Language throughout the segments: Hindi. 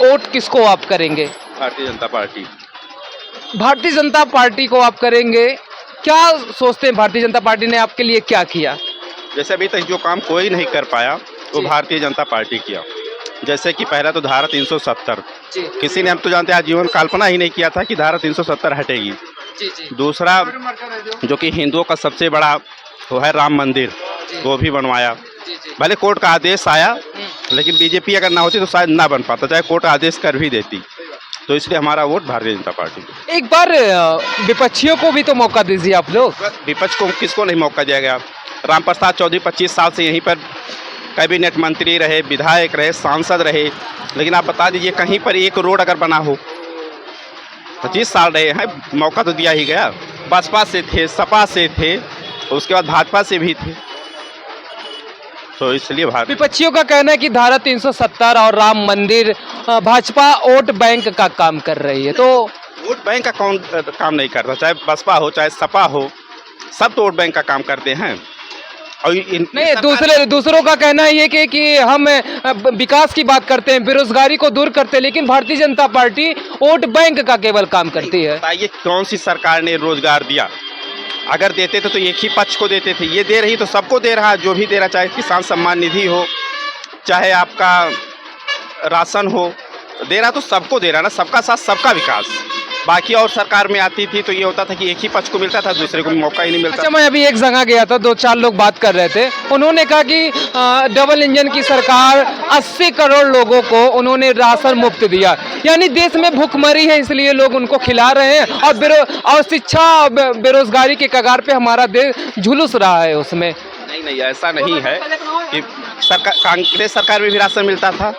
वोट किसको आप करेंगे? भारतीय जनता पार्टी। भारतीय जनता पार्टी को आप करेंगे। क्या सोचते हैं भारतीय जनता पार्टी ने आपके लिए क्या किया? जैसे अभी तक जो काम कोई नहीं कर पाया वो जी। भारतीय जनता पार्टी किया। जैसे कि पहला तो धारा 370, जी किसी ने, हम तो जानते हैं आजीवन कल्पना ही नहीं किया था कि धारा 370 हटेगी। जी जी दूसरा, जो कि हिंदुओं का सबसे बड़ा वो है राम मंदिर, वो भी बनवाया। जी जी। भले कोर्ट का आदेश आया, लेकिन बीजेपी अगर ना होती तो शायद ना बन पाता, चाहे कोर्ट आदेश कर भी देती। तो इसलिए हमारा वोट भारतीय जनता पार्टी को। एक बार विपक्षियों को भी तो मौका दीजिए आप लोग। विपक्ष को किसको नहीं मौका दिया गया? रामप्रसाद चौधरी 25 साल से यहीं पर कैबिनेट मंत्री रहे, विधायक रहे, सांसद रहे, लेकिन आप बता दीजिए कहीं पर एक रोड अगर बना हो। 25 साल रहे हैं, मौका तो दिया ही गया। बसपा से थे, सपा से थे, उसके बाद भाजपा से भी थे, तो इसलिए विपक्षियों का कहना है कि धारा 370 और राम मंदिर भाजपा वोट बैंक का काम कर रही है। तो वोट बैंक का काम नहीं करता, चाहे बसपा हो चाहे सपा हो, सब तो वोट बैंक का काम करते हैं। और नहीं, दूसरों का कहना ये कि हम विकास की बात करते हैं, बेरोजगारी को दूर करते हैं, लेकिन Bharatiya Janata party vote bank का केवल काम करती है। बताइए कौन सी सरकार ने रोजगार दिया? अगर देते थे तो एक ही पक्ष को देते थे, ये दे रही तो सबको दे रहा, जो भी दे रहा, चाहे किसान सम्मान निधि हो, चाहे आपका राशन हो, दे रहा तो सबको दे रहा ना, सबका साथ सबका विकास। बाकी और सरकार में आती थी तो ये होता था कि एक ही पक्ष को मिलता था, दूसरे को मौका ही नहीं मिलता। अच्छा, मैं अभी एक जगह गया था, 2-4 लोग बात कर रहे थे, उन्होंने कहा कि डबल इंजन की सरकार 80 करोड़ लोगों को उन्होंने राशन मुफ्त दिया, यानी देश में भूखमरी है इसलिए लोग उनको खिला रहे हैं, और शिक्षा बेरोजगारी के कगार पे हमारा देश झुलस रहा है उसमें। नहीं, ऐसा नहीं है कि कांग्रेस सरकार में भी राशन मिलता था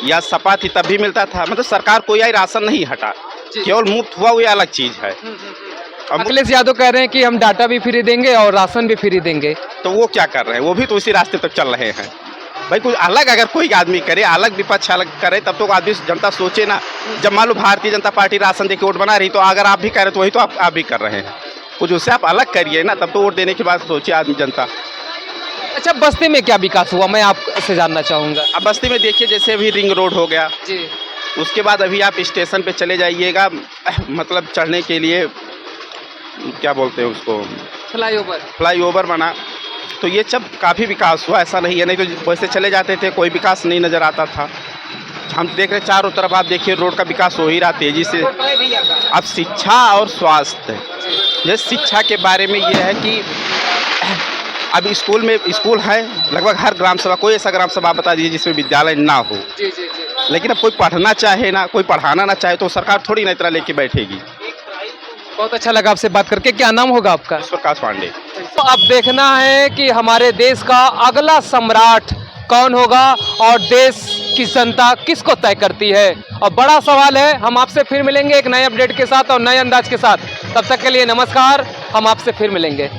या सपा थी तब भी मिलता था, मतलब सरकार कोई आई राशन नहीं हटा, केवल मुफ्त हुआ वो अलग चीज है। अखिलेश यादव कह रहे हैं कि हम डाटा भी फ्री देंगे और राशन भी फ्री देंगे, तो वो क्या कर रहे हैं? वो भी तो उसी रास्ते तक चल रहे हैं। भाई कुछ अलग अगर कोई आदमी करे, अलग विपक्ष अलग करे, तब तो आदमी जनता सोचे ना। जब मान लो भारतीय जनता पार्टी राशन देके वोट बना रही, तो अगर आप भी कह रहे तो वही तो आप भी कर रहे हैं, कुछ उससे आप अलग करिए ना, तब तो वोट देने के बाद सोचे आदमी जनता। अच्छा, बस्ती में क्या विकास हुआ, मैं आपसे जानना चाहूँगा। अब बस्ती में देखिए, जैसे अभी रिंग रोड हो गया जी, उसके बाद अभी आप स्टेशन पे चले जाइएगा, मतलब चढ़ने के लिए क्या बोलते हैं उसको, फ्लाईओवर बना, तो ये सब काफ़ी विकास हुआ, ऐसा नहीं है। नहीं तो वैसे चले जाते थे, कोई विकास नहीं नज़र आता था। हम देख रहे चारों तरफ, आप देखिए रोड का विकास हो ही रहा तेजी से। अब शिक्षा और स्वास्थ्य, जैसे शिक्षा के बारे में ये है कि अब स्कूल है लगभग हर ग्राम सभा, कोई ऐसा ग्राम सभा बता दीजिए जिसमें विद्यालय ना हो। जी जी जी। लेकिन अब कोई पढ़ना चाहे ना, कोई पढ़ाना ना चाहे, तो सरकार थोड़ी ना इतना लेके बैठेगी। बहुत अच्छा लगा आपसे बात करके। क्या नाम होगा आपका? प्रकाश पांडे। तो अब देखना है कि हमारे देश का अगला सम्राट कौन होगा और देश की जनता किसको तय करती है, और बड़ा सवाल है। हम आपसे फिर मिलेंगे एक नए अपडेट के साथ और नए अंदाज के साथ। तब तक के लिए नमस्कार, हम आपसे फिर मिलेंगे।